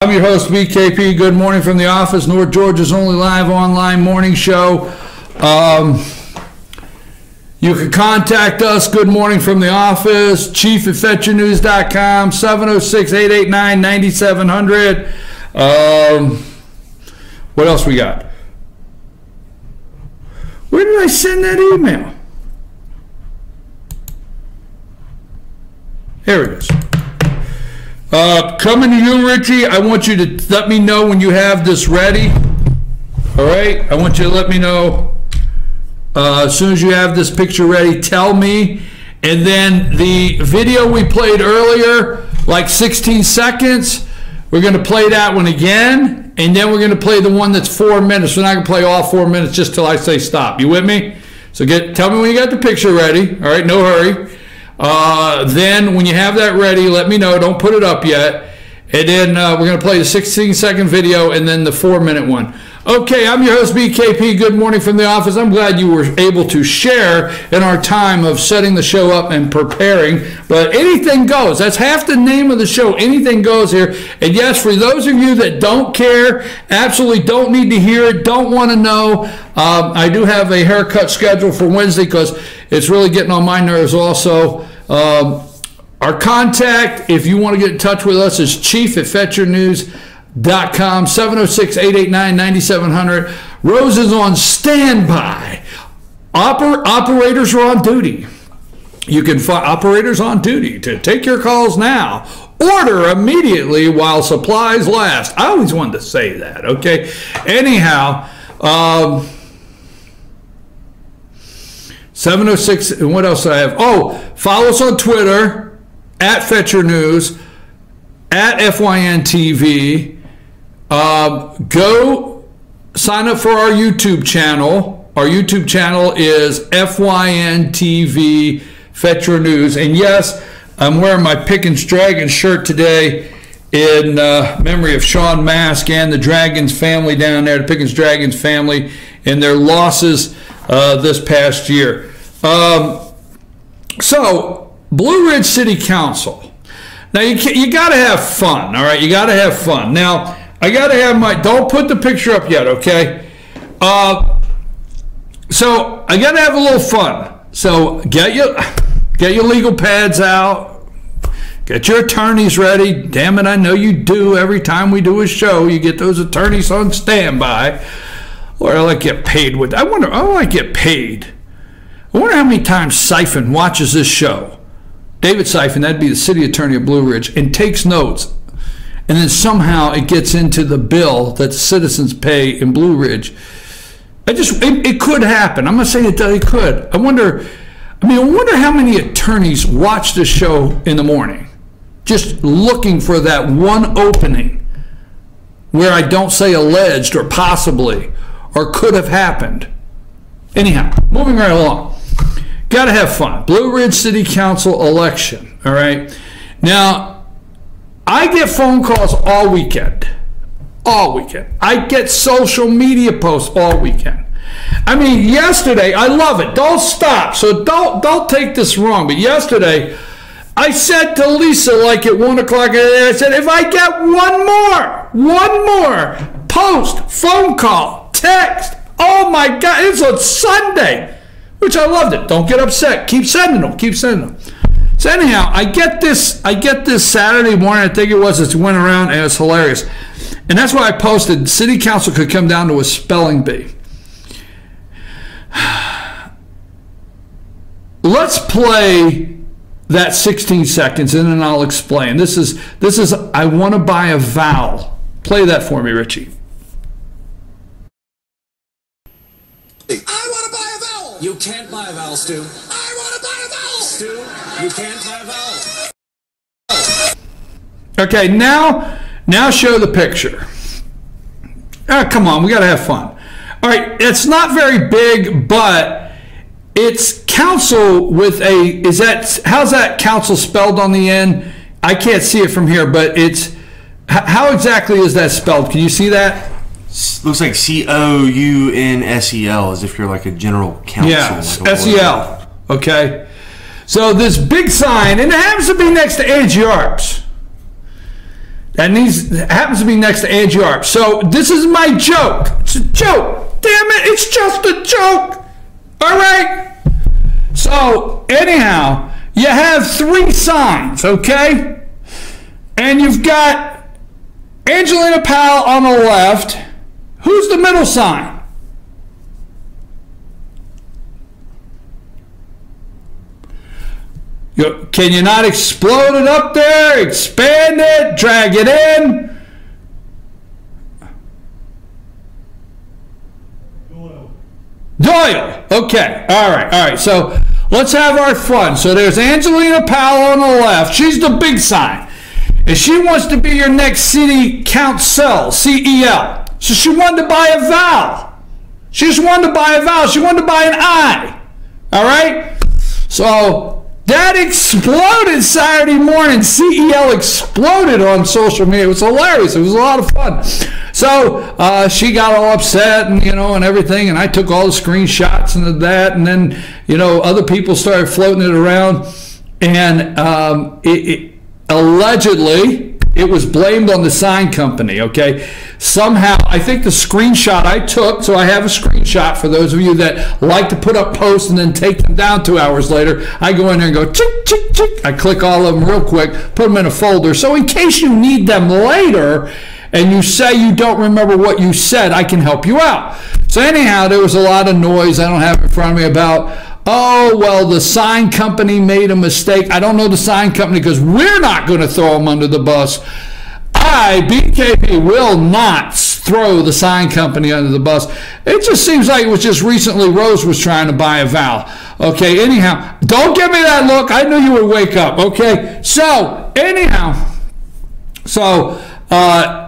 I'm your host, BKP. Good morning from the office, North Georgia's only live online morning show. You can contact us, good morning from the office, chief at FetchYourNews.com, 706-889-9700. What else we got? Where did I send that email? Here it is. Coming to you, Richie. I want you to let me know when you have this ready. All right? I want you to let me know as soon as you have this picture ready. Tell me. And then the video we played earlier, like 16 seconds, we're going to play that one again. And then we're going to play the one that's 4 minutes. We're not going to play all 4 minutes just till I say stop. You with me? So tell me when you got the picture ready. All right? No hurry. Then when you have that ready, let me know. Don't put it up yet. And then we're going to play the 16-second video and then the 4-minute one. Okay, I'm your host, BKP. Good morning from the office. I'm glad you were able to share in our time of setting the show up and preparing. But anything goes. That's half the name of the show. Anything goes here. And yes, for those of you that don't care, absolutely don't need to hear it, don't want to know, I do have a haircut scheduled for Wednesday because it's really getting on my nerves also. Our contact, if you want to get in touch with us, is chief at FetchYourNews.com, 706-889-9700. Rose is on standby. Operators are on duty. You can find operators on duty to take your calls now. Order immediately while supplies last. I always wanted to say that, okay? Anyhow, 706, and what else do I have? Oh, follow us on Twitter, at FetchYourNews, at FYNTV. Go sign up for our YouTube channel. Our YouTube channel is FYNTV FetchYourNews. And yes, I'm wearing my Pickens Dragons shirt today in memory of Sean Mask and the Dragons family down there, the Pickens Dragons family, and their losses this past year. So, Blue Ridge City Council. Now, you got to have fun, all right? You got to have fun. Now, I got to have don't put the picture up yet, okay? So, I got to have a little fun. So, get your legal pads out. Get your attorneys ready. Damn it, I know you do. Every time we do a show, you get those attorneys on standby. Or I get paid with. I wonder, how do I get paid? I wonder how many times Siphon watches this show. David Siphon, that'd be the city attorney of Blue Ridge, and takes notes. And then somehow it gets into the bill that citizens pay in Blue Ridge. It could happen. I'm not saying it could. I wonder how many attorneys watch the show in the morning, just looking for that one opening where I don't say alleged or possibly or could have happened. Anyhow, moving right along. Got to have fun. Blue Ridge City Council election, all right? Now, I get phone calls all weekend. All weekend. I get social media posts all weekend. I mean, yesterday, I love it. Don't stop. So don't take this wrong. But yesterday, I said to Lisa, like at 1 o'clock, I said, if I get one more post, phone call, text, oh my God, it's on Sunday, which I loved it. Don't get upset. Keep sending them. Keep sending them. So anyhow, I get this Saturday morning, I think it was, it went around, and it's hilarious. And that's why I posted, City Council could come down to a spelling bee. Let's play that 16 seconds, and then I'll explain. This is I want to buy a vowel. Play that for me, Richie. I want to buy a vowel. You can't buy a vowel, Stu. I want to buy a vowel. Stu, you can't buy a vowel. Okay, now show the picture. Come on, we got to have fun. All right, it's not very big, but it's council with a, how's that council spelled on the end? I can't see it from here, but it's, how exactly is that spelled? Can you see that? Looks like COUNSEL, as if you're like a general counsel. Yeah, like SEL. Okay. So this big sign, and it happens to be next to Angie Arps. That happens to be next to Angie Arp. So this is my joke. It's a joke. Damn it, it's just a joke. All right? So anyhow, you have 3 signs, okay? And you've got Angelena Powell on the left. Who's the middle sign? Can you not explode it up there, expand it, drag it in? Doyle. Okay. All right. So let's have our fun. So there's Angelena Powell on the left. She's the big sign. And she wants to be your next city council, CEL. So she wanted to buy a vowel. She just wanted to buy a vowel. She wanted to buy an I. All right? So that exploded Saturday morning. CEL exploded on social media. It was hilarious. It was a lot of fun. So she got all upset and, and everything. And I took all the screenshots and that. And then, other people started floating it around. And allegedly, it was blamed on the sign company, okay? Somehow, I think the screenshot I took, so I have a screenshot for those of you that like to put up posts and then take them down 2 hours later. I go in there and go, chick, chick, chick. I click all of them real quick, put them in a folder. So in case you need them later and you say you don't remember what you said, I can help you out. So anyhow, there was a lot of noise. I don't have it in front of me about, oh, well, the sign company made a mistake. I don't know the sign company because we're not going to throw them under the bus. BKP, will not throw the sign company under the bus. It just seems like it was just recently Rose was trying to buy a vowel. Okay, anyhow, don't give me that look. I knew you would wake up. Okay, so anyhow,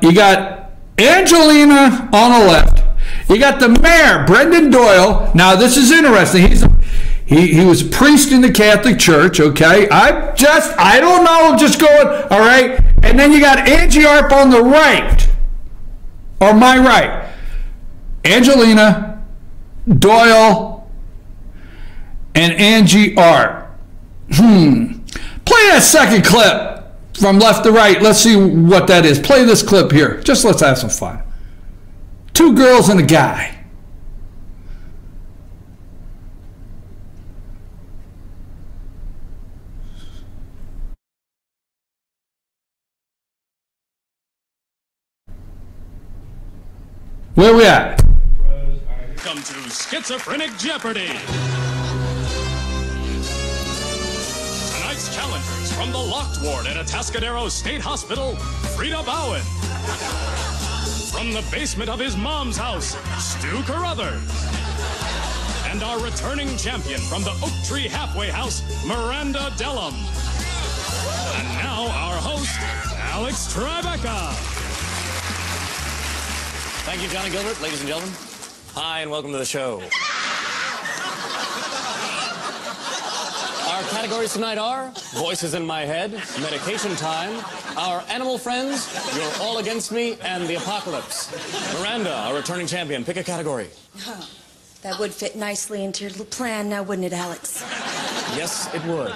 you got Angelena on the left. You got the mayor, Brendan Doyle. Now, this is interesting. He was a priest in the Catholic Church, okay? I don't know, I'm just going, all right? And then you got Angie Arp on the right, or my right. Angelena, Doyle, and Angie Arp. Play that second clip from left to right. Let's see what that is. Play this clip here. Just let's have some fun. 2 girls and a guy. Where we at? Welcome to Schizophrenic Jeopardy! Tonight's challengers from the locked ward at Atascadero State Hospital, Frida Bowen. From the basement of his mom's house, Stu Carruthers. And our returning champion from the Oak Tree Halfway House, Miranda Dellum. And now our host, Alex Tribeca. Thank you, Johnny Gilbert. Ladies and gentlemen, hi and welcome to the show. Our categories tonight are Voices in My Head, Medication Time, Our Animal Friends, You're All Against Me, and The Apocalypse. Miranda, our returning champion, pick a category. Oh, that would fit nicely into your little plan now, wouldn't it, Alex? Yes, it would.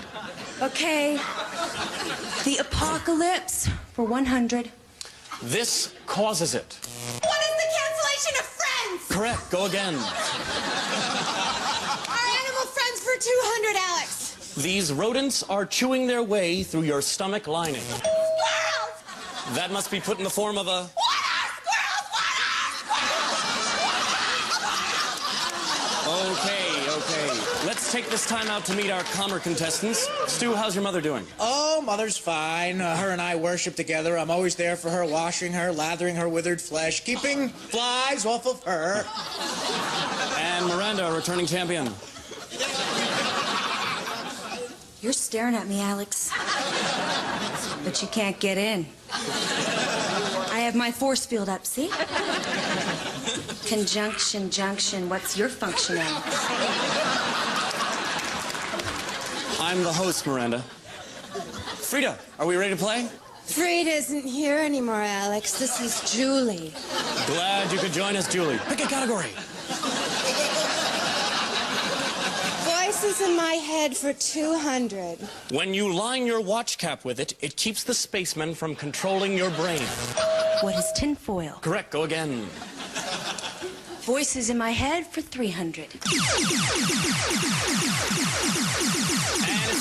Okay. The Apocalypse for 100. This causes it. What is the cancellation of Friends? Correct. Go again. Our animal friends for 200, Alex. These rodents are chewing their way through your stomach lining. Squirrels! That must be put in the form of a... What are squirrels? Okay. Let's take this time out to meet our calmer contestants. Stu, how's your mother doing? Oh, Mother's fine. Her and I worship together. I'm always there for her, washing her, lathering her withered flesh, keeping flies off of her. And Miranda, our returning champion. You're staring at me, Alex. But you can't get in. I have my force field up, see? Conjunction, junction, what's your function, Alex? I'm the host, Miranda. Frida, are we ready to play? Frida isn't here anymore, Alex. This is Julie. Glad you could join us, Julie. Pick a category. Voices in my head for 200. When you line your watch cap with it, it keeps the spacemen from controlling your brain. What is tinfoil? Correct, go again. Voices in my head for 300. And it's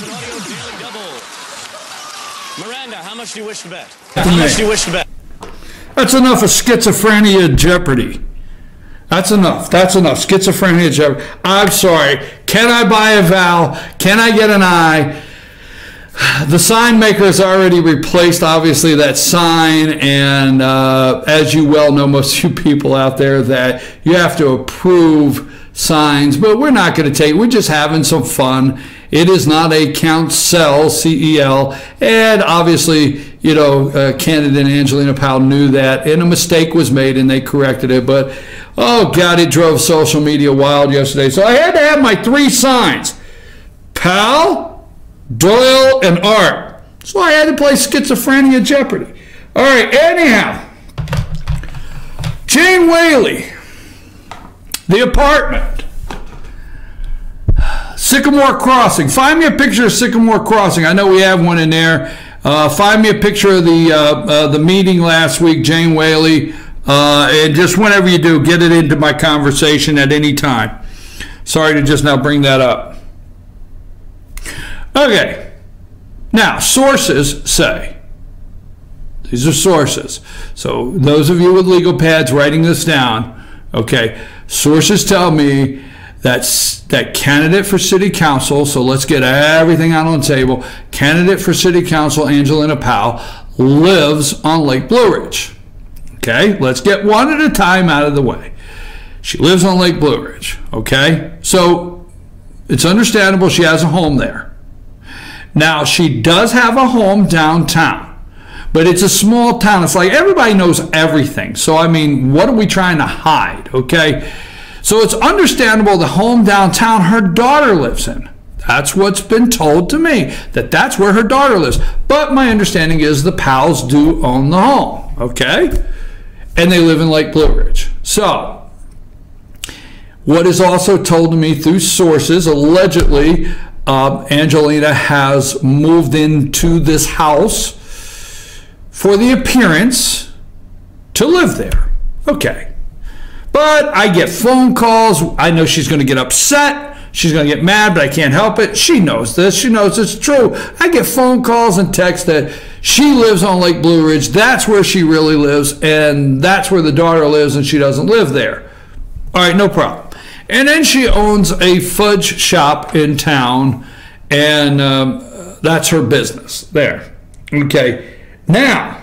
an audio daily double. Miranda, how much do you wish to bet? How much do you wish to bet? That's enough of schizophrenia Jeopardy. That's enough. That's enough. Schizophrenia Jeopardy. I'm sorry. Can I buy a vowel? Can I get an I? The sign maker has already replaced, obviously, that sign. And as you well know, most of you people out there, that you have to approve signs. But we're not going to take, we're just having some fun. It is not a Councel, C-E-L. And obviously, you know, candidate Angelena Powell knew that. And a mistake was made and they corrected it. But, oh, God, it drove social media wild yesterday. So I had to have my 3 signs. Powell, Doyle, and Art. So I had to play Schizophrenia Jeopardy. All right, anyhow. Jane Whaley, the apartment. Sycamore Crossing. Find me a picture of Sycamore Crossing. I know we have one in there. Find me a picture of the meeting last week, Jane Whaley. And just whenever you do, get it into my conversation at any time. Sorry to just now bring that up. Okay. Now, sources say, these are sources. So those of you with legal pads writing this down, okay, sources tell me that candidate for city council, so let's get everything out on the table, candidate for city council, Angelena Powell, lives on Lake Blue Ridge. Okay, let's get one at a time out of the way. She lives on Lake Blue Ridge, okay? So it's understandable she has a home there. Now, she does have a home downtown, but it's a small town. It's like everybody knows everything. So, I mean, what are we trying to hide, okay? So it's understandable the home downtown her daughter lives in. That's what's been told to me, that that's where her daughter lives. But my understanding is the Powells do own the home, okay? And they live in Lake Blue Ridge. So what is also told to me through sources, allegedly, Angelena has moved into this house for the appearance to live there. Okay. But I get phone calls. I know she's going to get upset. She's going to get mad, but I can't help it. She knows this. She knows it's true. I get phone calls and texts that she lives on Lake Blue Ridge. That's where she really lives, and that's where the daughter lives, and she doesn't live there. All right, no problem. And then she owns a fudge shop in town, and that's her business there. Okay, now,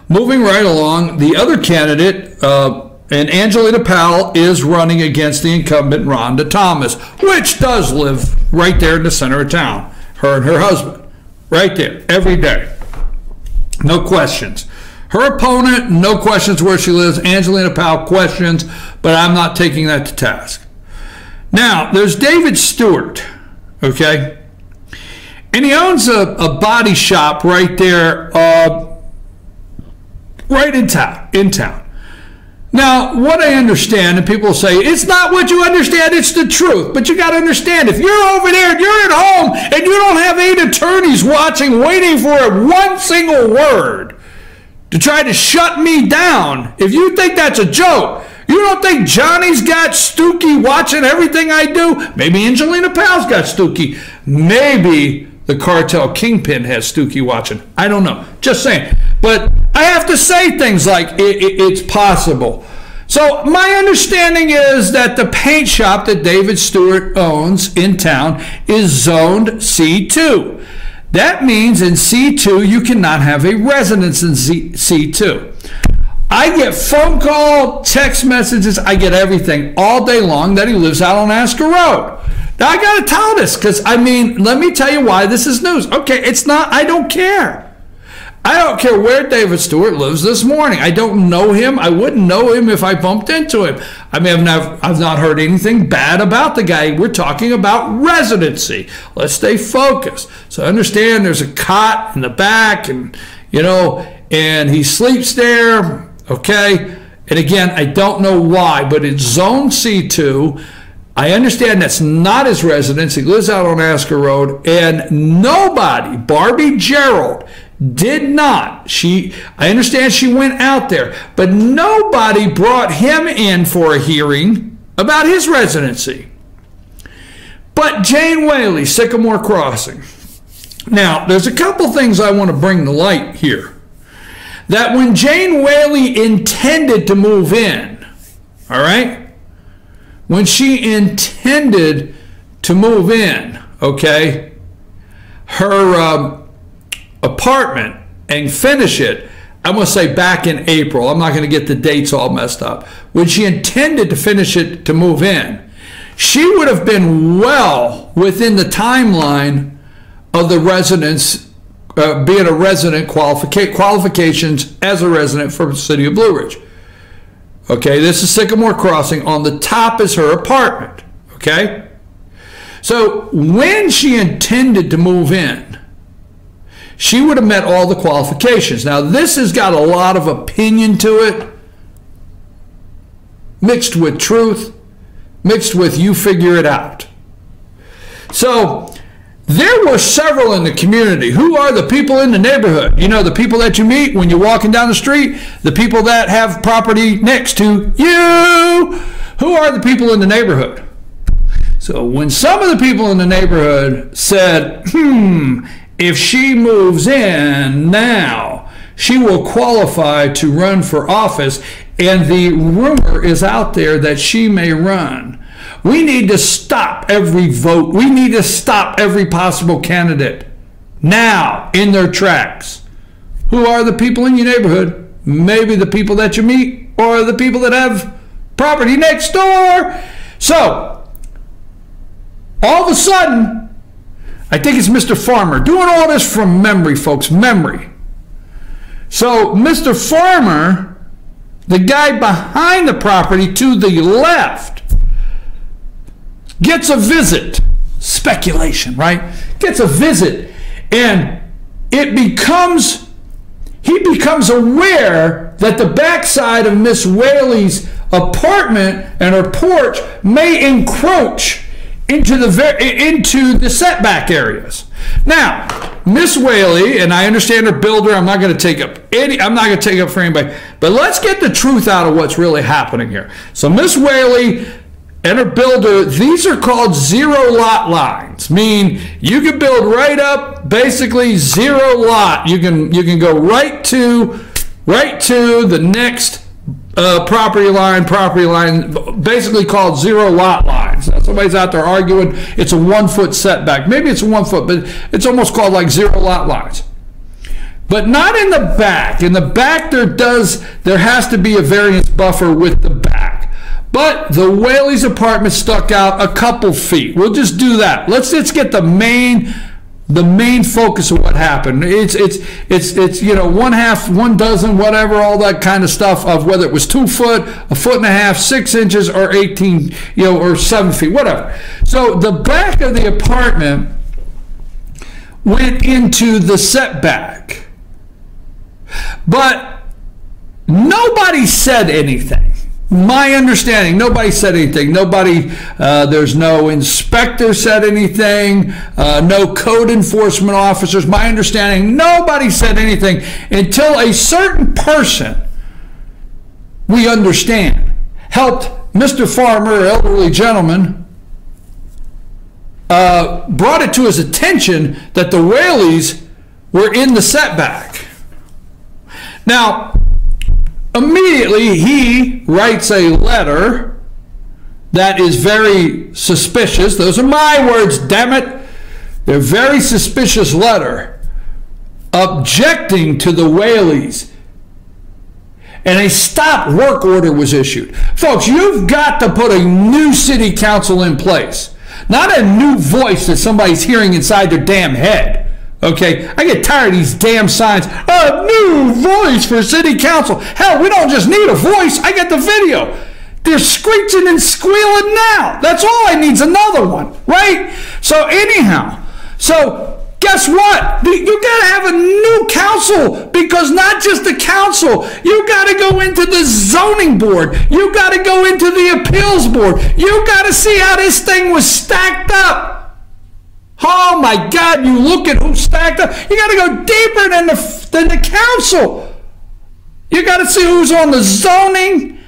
moving right along, the other candidate, and Angelena Powell is running against the incumbent Rhonda Thomas, which does live right there in the center of town, her and her husband, right there, every day. No questions. Her opponent, no questions where she lives. Angelena Powell questions, but I'm not taking that to task. Now, there's David Stewart, okay? And he owns a body shop right there, right in town. Now, what I understand, and people say, it's not what you understand, it's the truth. But you got to understand, if you're over there and you're at home and you don't have 8 attorneys watching, waiting for one single word to try to shut me down, if you think that's a joke, you don't think Johnny's got Stooky watching everything I do? Maybe Angelena Powell's got Stooky. Maybe the cartel kingpin has Stooky watching. I don't know. Just saying. But I have to say things like it's possible. So my understanding is that the paint shop that David Stewart owns in town is zoned C2. That means in C2 you cannot have a residence in C2. I get phone call, text messages, I get everything all day long that he lives out on Astor Road. Now I got to tell this because, I mean, let me tell you why this is news. Okay, it's not, I don't care. I don't care where David Stewart lives this morning. I don't know him. I wouldn't know him if I bumped into him. I mean, I've not heard anything bad about the guy. We're talking about residency. Let's stay focused. So understand there's a cot in the back, and, you know, and he sleeps there, okay? And again, I don't know why, but it's zone C2. I understand that's not his residence. He lives out on Asker Road, and nobody, Barbie Gerald, did not. I understand she went out there, but nobody brought him in for a hearing about his residency. But Jane Whaley, Sycamore Crossing. Now, there's a couple things I want to bring to light here. That when Jane Whaley intended to move in, all right? When she intended to move in, okay, her apartment and finish it, I'm going to say back in April. I'm not going to get the dates all messed up. When she intended to finish it to move in, she would have been well within the timeline of the residence, being a resident qualifications as a resident for the city of Blue Ridge. Okay, this is Sycamore Crossing. On the top is her apartment. Okay? So when she intended to move in, she would have met all the qualifications. Now, this has got a lot of opinion to it, mixed with truth, mixed with you figure it out. So there were several in the community. Who are the people in the neighborhood? You know, the people that you meet when you're walking down the street, the people that have property next to you. Who are the people in the neighborhood? So when some of the people in the neighborhood said, if she moves in now, she will qualify to run for office, and the rumor is out there that she may run. We need to stop every vote. We need to stop every possible candidate now in their tracks. Who are the people in your neighborhood? Maybe the people that you meet or the people that have property next door. So, all of a sudden, I think it's Mr. Farmer doing all this from memory, folks, memory. So, Mr. Farmer, the guy behind the property to the left, gets a visit. Speculation, right? Gets a visit, and he becomes aware that the backside of Miss Whaley's apartment and her porch may encroach into the setback areas. Now, Miss Whaley, and I understand her builder, I'm not going to take up for anybody, but let's get the truth out of what's really happening here. So Miss Whaley and her builder, these are called zero lot lines, meaning you can build right up, basically zero lot. You can go right to the next property line, basically called zero lot lines. Now, somebody's out there arguing it's a 1 foot setback. Maybe it's a 1 foot, but it's almost called like zero lot lines. But not in the back. In the back, there has to be a variance buffer with the back. But the Whaley's apartment stuck out a couple feet. We'll just do that. Let's get the main focus of what happened. It's you know, 1/2, 1 dozen, whatever, all that kind of stuff of whether it was 2 foot, 1.5 foot, 6 inches, or 18, you know, or 7 feet, whatever. So the back of the apartment went into the setback, but nobody said anything. My understanding, nobody said anything. There's no inspector said anything, no code enforcement officers. My understanding, nobody said anything until a certain person, we understand, helped Mr. Farmer, an elderly gentleman, brought it to his attention that the Whaleys were in the setback. Now, immediately, he writes a letter that is very suspicious. Those are my words, damn it. They're very suspicious letter objecting to the Whaleys. And a stop work order was issued. Folks, you've got to put a new city council in place. Not a new voice that somebody's hearing inside their damn head. Okay, I get tired of these damn signs. A new voice for city council. Hell, we don't just need a voice. I get the video. They're screeching and squealing now. That's all I need is another one, right? So anyhow, so guess what? You got to have a new council, because not just the council, you got to go into the zoning board. You got to go into the appeals board. You got to see how this thing was stacked up. Oh my God, you look at who's stacked up. You got to go deeper than the council. You got to see who's on the zoning.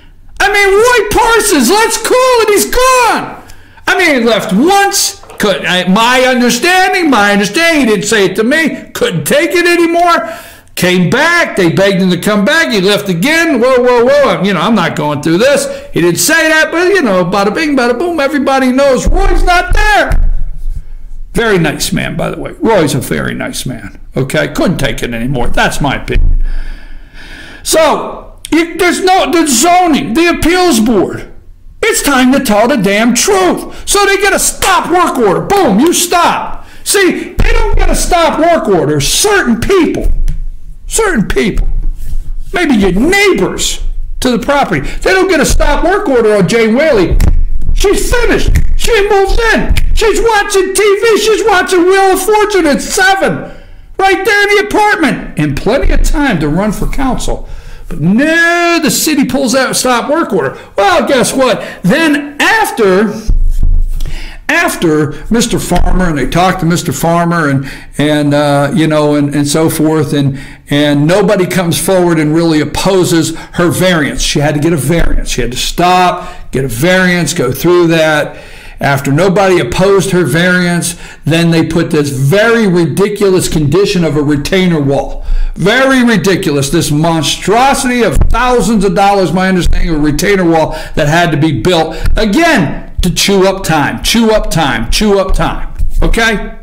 I mean, Roy Parsons, let's call it, he's gone. I mean, he left once. My understanding, he didn't say it to me, couldn't take it anymore. Came back, they begged him to come back, he left again. Whoa. You know, I'm not going through this. He didn't say that, but you know, bada bing, bada boom, everybody knows Roy's not there. Very nice man, by the way. Roy's a very nice man. Okay, couldn't take it anymore. That's my opinion. So, there's the zoning, the appeals board. It's time to tell the damn truth. So they get a stop work order. Boom, you stop. See, they don't get a stop work order. Certain people, maybe your neighbors to the property, they don't get a stop work order on Jane Whaley. She's finished. She moves in. She's watching TV. She's watching Wheel of Fortune at 7. Right there in the apartment. And plenty of time to run for council. But no, the city pulls out a stop work order. Well, guess what? Then after Mr. Farmer, and they talk to Mr. Farmer and so forth, and nobody comes forward and really opposes her variance. She had to get a variance. She had to stop, get a variance, go through that. After nobody opposed her variance, then they put this very ridiculous condition of a retainer wall. Very ridiculous. This monstrosity of thousands of dollars, my understanding, of a retainer wall that had to be built. Again, to chew up time. Okay?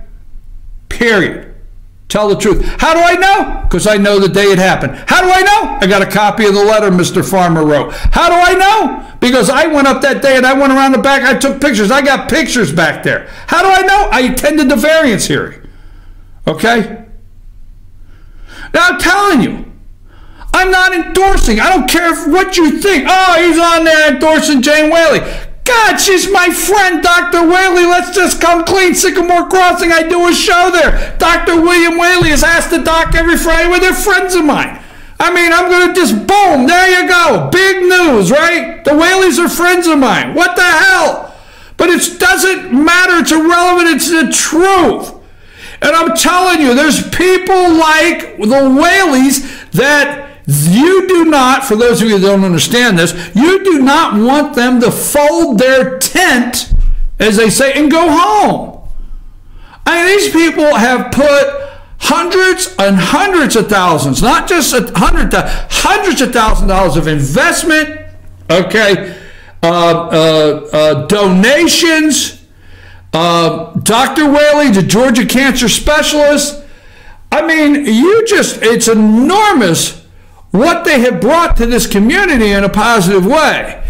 Period. Tell the truth. How do I know? Because I know the day it happened. How do I know? I got a copy of the letter Mr. Farmer wrote. How do I know? Because I went up that day and I went around the back. I took pictures. I got pictures back there. How do I know? I attended the variance hearing. Okay? Now I'm telling you, I'm not endorsing. I don't care what you think. Oh, he's on there endorsing Jane Whaley. God, she's my friend, Dr. Whaley. Let's just come clean. Sycamore Crossing, I do a show there. Dr. William Whaley has asked the doc every Friday. Well, they're friends of mine. I mean, I'm going to just, boom, there you go. Big news, right? The Whaleys are friends of mine. What the hell? But it doesn't matter. It's irrelevant. It's the truth. And I'm telling you, there's people like the Whaleys that you do not, for those of you who don't understand this, you do not want them to fold their tent, as they say, and go home. I mean, these people have put hundreds and hundreds of thousands, not just hundreds of thousands of dollars of investment, okay, donations, Dr. Whaley, the Georgia cancer specialist. I mean, it's enormous what they have brought to this community in a positive way,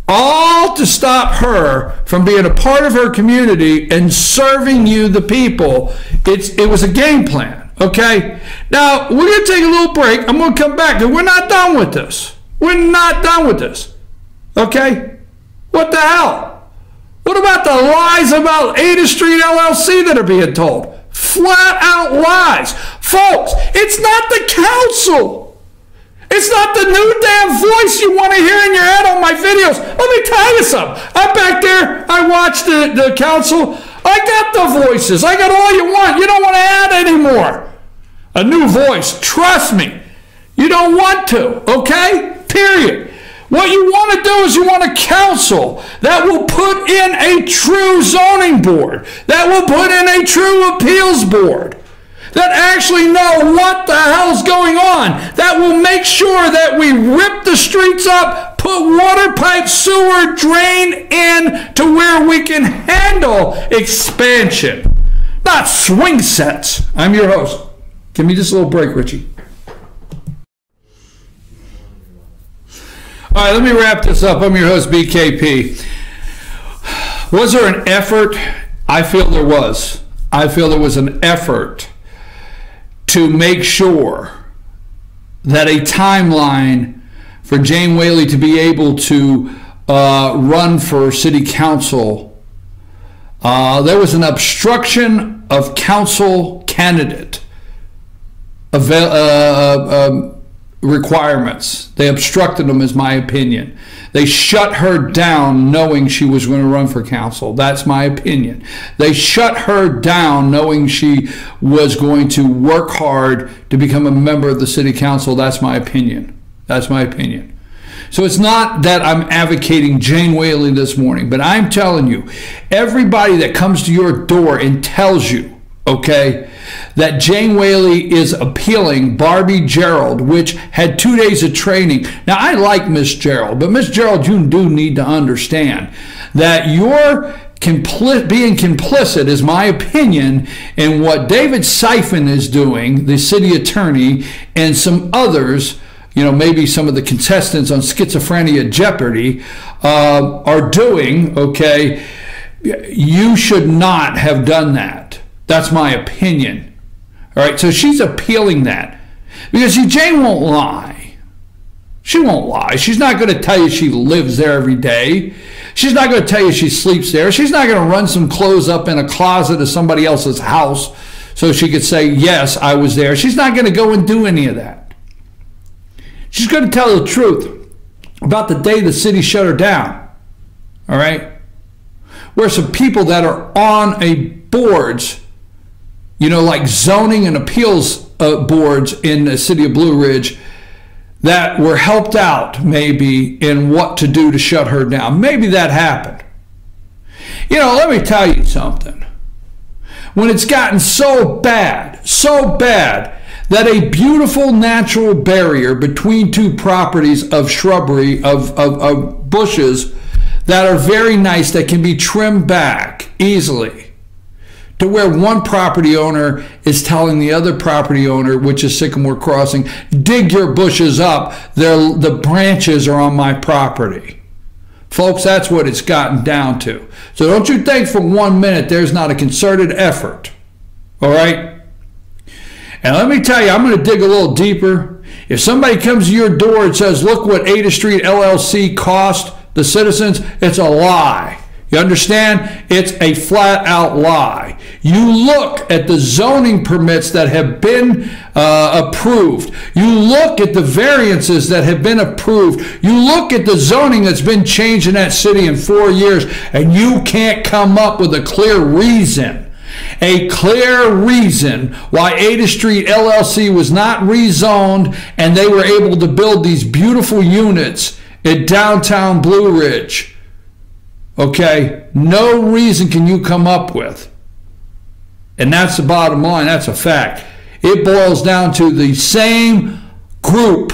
all to stop her from being a part of her community and serving you, the people. It was a game plan, okay? Now, we're going to take a little break. I'm going to come back, and we're not done with this. We're not done with this, okay? What the hell? What about the lies about Ada Street LLC that are being told? Flat out lies. Folks, it's not the council. It's not the new damn voice you want to hear in your head on my videos. Let me tell you something. I'm back there. I watched the council. I got the voices. I got all you want. You don't want to add anymore. A new voice. Trust me. You don't want to. Okay? Period. What you want to do is you want a council that will put in a true zoning board, that will put in a true appeals board, that actually know what the hell's going on, that will make sure that we rip the streets up, put water pipe, sewer, drain in to where we can handle expansion, not swing sets. I'm your host. Give me just a little break, Richie. All right, let me wrap this up. I'm your host, BKP. Was there an effort? I feel there was. I feel there was an effort to make sure that a timeline for Jane Whaley to be able to run for city council, there was an obstruction of council candidate requirements. They obstructed them, is my opinion. They shut her down knowing she was going to run for council. That's my opinion. They shut her down knowing she was going to work hard to become a member of the city council. That's my opinion. That's my opinion. So it's not that I'm advocating Jane Whaley this morning, but I'm telling you, everybody that comes to your door and tells you, okay, that Jane Whaley is appealing Barbie Gerald, which had 2 days of training. Now, I like Miss Gerald, but Miss Gerald, you do need to understand that you're being complicit, is my opinion, in what David Siphon is doing, the city attorney, and some others, you know, maybe some of the contestants on Schizophrenic Jeopardy are doing, okay? You should not have done that. That's my opinion. All right, so she's appealing that. Because see, Jane won't lie. She won't lie. She's not going to tell you she lives there every day. She's not going to tell you she sleeps there. She's not going to run some clothes up in a closet of somebody else's house so she could say, yes, I was there. She's not going to go and do any of that. She's going to tell the truth about the day the city shut her down. All right? Where some people that are on a boards, you know, like zoning and appeals boards in the city of Blue Ridge, that were helped out maybe in what to do to shut her down. Maybe that happened. You know, let me tell you something. When it's gotten so bad that a beautiful natural barrier between two properties of shrubbery, of bushes that are very nice, that can be trimmed back easily, to where one property owner is telling the other property owner, which is Sycamore Crossing, dig your bushes up, the branches are on my property. Folks, that's what it's gotten down to. So don't you think for 1 minute there's not a concerted effort, all right? And let me tell you, I'm going to dig a little deeper. If somebody comes to your door and says, look what Ada Street LLC cost the citizens, it's a lie. You understand? It's a flat-out lie. You look at the zoning permits that have been approved. You look at the variances that have been approved. You look at the zoning that's been changed in that city in 4 years, and you can't come up with a clear reason. A clear reason why Ada Street LLC was not rezoned and they were able to build these beautiful units in downtown Blue Ridge. Okay, no reason can you come up with. And that's the bottom line. That's a fact. It boils down to the same group,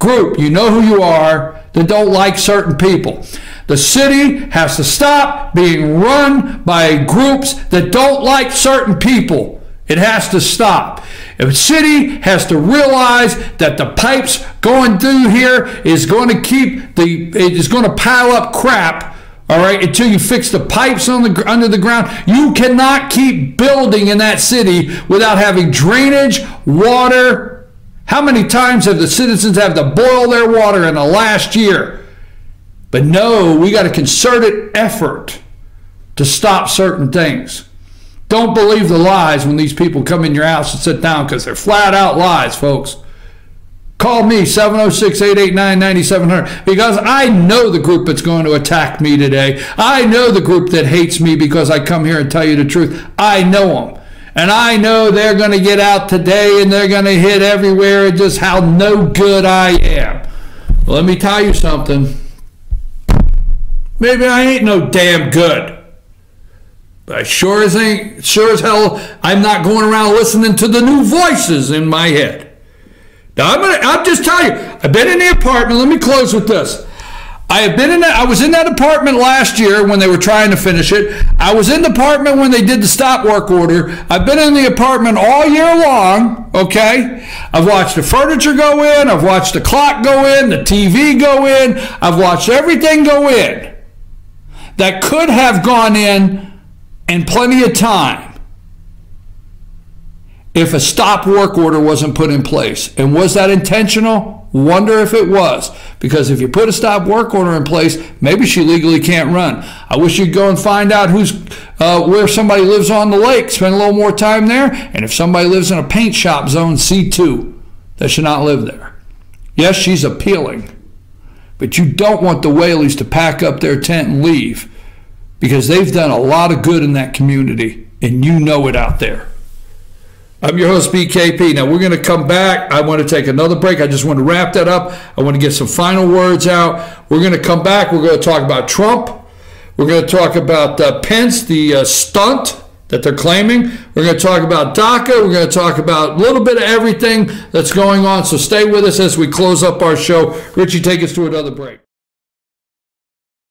you know who you are, that don't like certain people. The city has to stop being run by groups that don't like certain people. It has to stop. The city has to realize that the pipes going through here is going to pile up crap. All right, until you fix the pipes under the ground. You cannot keep building in that city without having drainage, water. How many times have the citizens had to boil their water in the last year? But no, we got a concerted effort to stop certain things. Don't believe the lies when these people come in your house and sit down, because they're flat out lies, folks. Call me, 706-889-9700, because I know the group that's going to attack me today. I know the group that hates me because I come here and tell you the truth. I know them. And I know they're going to get out today and they're going to hit everywhere and just how no good I am. Well, let me tell you something. Maybe I ain't no damn good. But I sure as hell, I'm not going around listening to the new voices in my head. Now, I'm just telling you, I've been in the apartment. Let me close with this. I was in that apartment last year when they were trying to finish it. I was in the apartment when they did the stop work order. I've been in the apartment all year long, okay? I've watched the furniture go in. I've watched the clock go in, the TV go in. I've watched everything go in that could have gone in plenty of time if a stop work order wasn't put in place. And was that intentional? Wonder if it was. Because if you put a stop work order in place, maybe she legally can't run. I wish you'd go and find out where somebody lives on the lake, spend a little more time there, and if somebody lives in a paint shop zone C2, they should not live there. Yes, she's appealing, but you don't want the Whaleys to pack up their tent and leave, because they've done a lot of good in that community, and you know it out there. I'm your host, BKP. Now, we're going to come back. I want to take another break. I just want to wrap that up. I want to get some final words out. We're going to come back. We're going to talk about Trump. We're going to talk about Pence, the stunt that they're claiming. We're going to talk about DACA. We're going to talk about a little bit of everything that's going on. So stay with us as we close up our show. Richie, take us to another break.